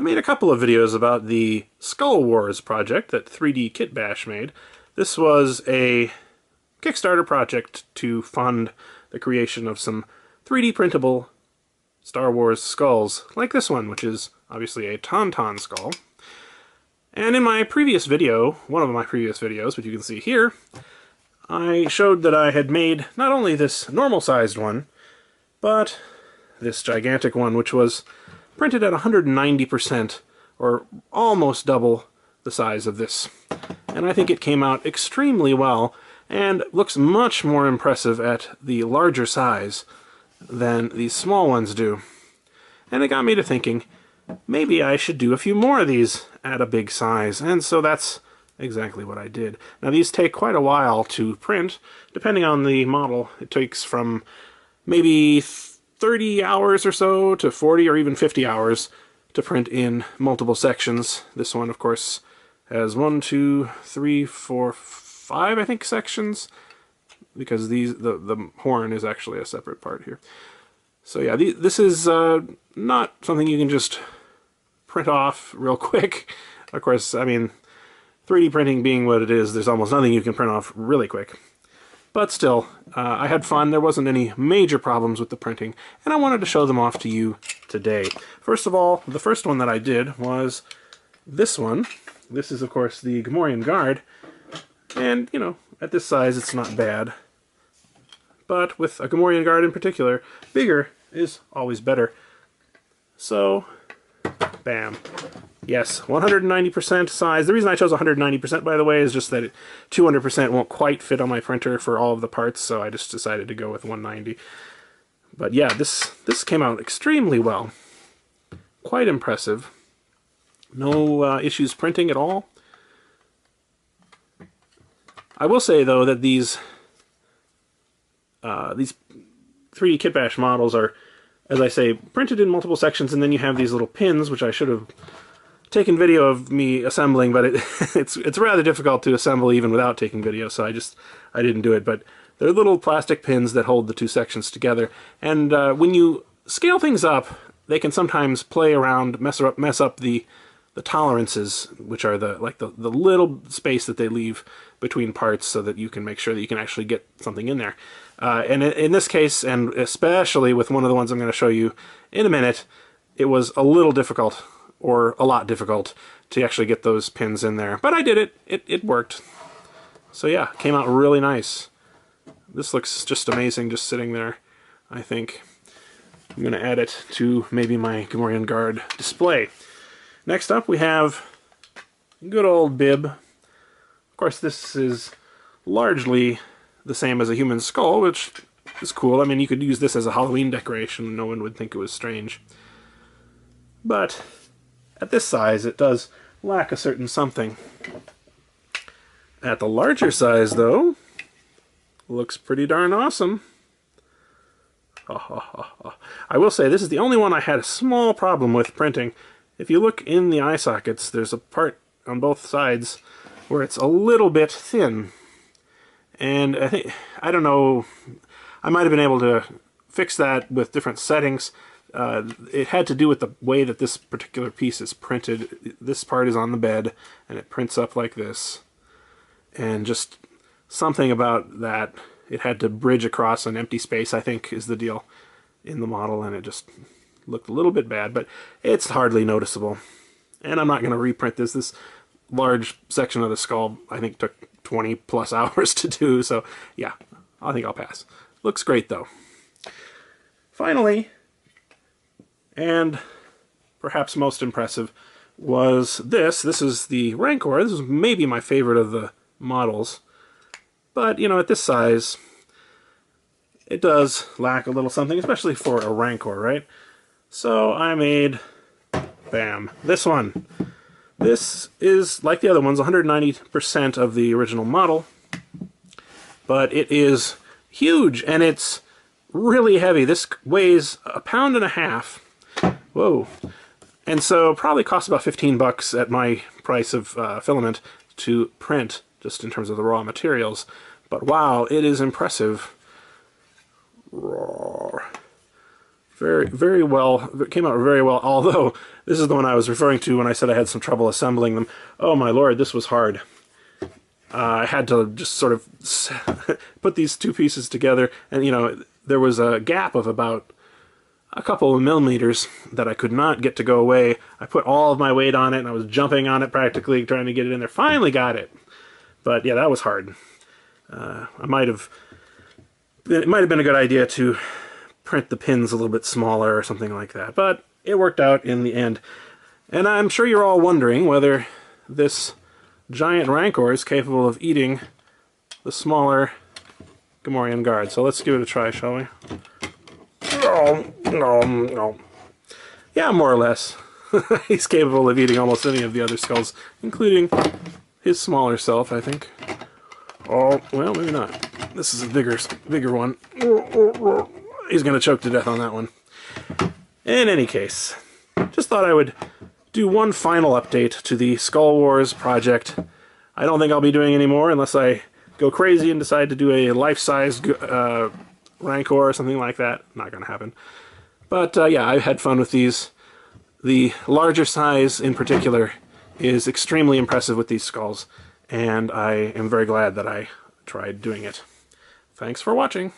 made a couple of videos about the Skull Wars project that 3D Kit Bash made. This was a Kickstarter project to fund the creation of some 3D printable Star Wars skulls, like this one, which is obviously a Tauntaun skull. And in my previous video, one of my previous videos, which you can see here, I showed that I had made not only this normal-sized one, but this gigantic one, which was printed at 190%, or almost double the size of this. And I think it came out extremely well, and looks much more impressive at the larger size than these small ones do. And it got me to thinking, maybe I should do a few more of these at a big size, and so that's exactly what I did. Now these take quite a while to print. Depending on the model, it takes from maybe 30 hours or so to 40 or even 50 hours to print in multiple sections. This one, of course, has 1, 2, 3, 4, 5, I think, sections, because the horn is actually a separate part here. So yeah, this is not something you can just print off real quick. Of course, I mean, 3D printing being what it is, there's almost nothing you can print off really quick. But still, I had fun. There wasn't any major problems with the printing, and I wanted to show them off to you today. First of all, the first one that I did was this one. This is, of course, the Gomorian Guard, and, you know, at this size it's not bad. But with a Gomorian Guard in particular, bigger is always better. So, bam. Yes, 190% size. The reason I chose 190%, by the way, is just that 200% won't quite fit on my printer for all of the parts, so I just decided to go with 190. But yeah, this came out extremely well. Quite impressive. No issues printing at all. I will say, though, that these 3D Kit Bash models are, as I say, printed in multiple sections, and then you have these little pins, which I should have taken video of me assembling, but it's rather difficult to assemble even without taking video, so I didn't do it. But they're little plastic pins that hold the two sections together, and when you scale things up, they can sometimes play around, mess up the tolerances, which are the little space that they leave between parts, so that you can make sure that you can actually get something in there. And in this case, and especially with one of the ones I'm going to show you in a minute, it was a little difficult, or a lot difficult, to actually get those pins in there. But I did it. It worked. So yeah, came out really nice. This looks just amazing just sitting there, I think. I'm going to add it to maybe my Gomorian Guard display. Next up we have good old Bib. Of course, this is largely the same as a human skull, which is cool. I mean, you could use this as a Halloween decoration. No one would think it was strange. But at this size, it does lack a certain something. At the larger size, though, looks pretty darn awesome. I will say, this is the only one I had a small problem with printing. If you look in the eye sockets, there's a part on both sides where it's a little bit thin. And I don't know, I might have been able to fix that with different settings. It had to do with the way that this particular piece is printed. This part is on the bed, and it prints up like this. And just something about that, it had to bridge across an empty space, I think, is the deal in the model, and it just looked a little bit bad, but it's hardly noticeable. And I'm not going to reprint this. This large section of the skull, I think, took 20 plus hours to do, so yeah, I think I'll pass. Looks great, though. Finally, and perhaps most impressive, was this. This is the Rancor. This is maybe my favorite of the models. But, you know, at this size, it does lack a little something, especially for a Rancor, right? So I made, bam, this one. This is, like the other ones, 190% of the original model, but it is huge, and it's really heavy. This weighs 1.5 pounds. Whoa. And so probably costs about 15 bucks at my price of filament to print, just in terms of the raw materials. But wow, it is impressive. very well. It came out very well, although this is the one I was referring to when I said I had some trouble assembling them. Oh my lord, this was hard. I had to just sort of put these two pieces together, and you know, there was a gap of about a couple of millimeters that I could not get to go away. I put all of my weight on it, and I was jumping on it practically, trying to get it in there. Finally got it. But yeah, that was hard. It might have been a good idea to print the pins a little bit smaller or something like that, but it worked out in the end. And I'm sure you're all wondering whether this giant Rancor is capable of eating the smaller Gomorian Guard. So let's give it a try, shall we? No. Yeah, more or less. He's capable of eating almost any of the other skulls, including his smaller self, I think. Oh, well, maybe not. This is a bigger one. He's going to choke to death on that one. In any case, just thought I would do one final update to the Skull Wars project. I don't think I'll be doing any more unless I go crazy and decide to do a life-size Rancor or something like that. Not going to happen. But yeah, I've had fun with these. The larger size in particular is extremely impressive with these skulls, and I am very glad that I tried doing it. Thanks for watching.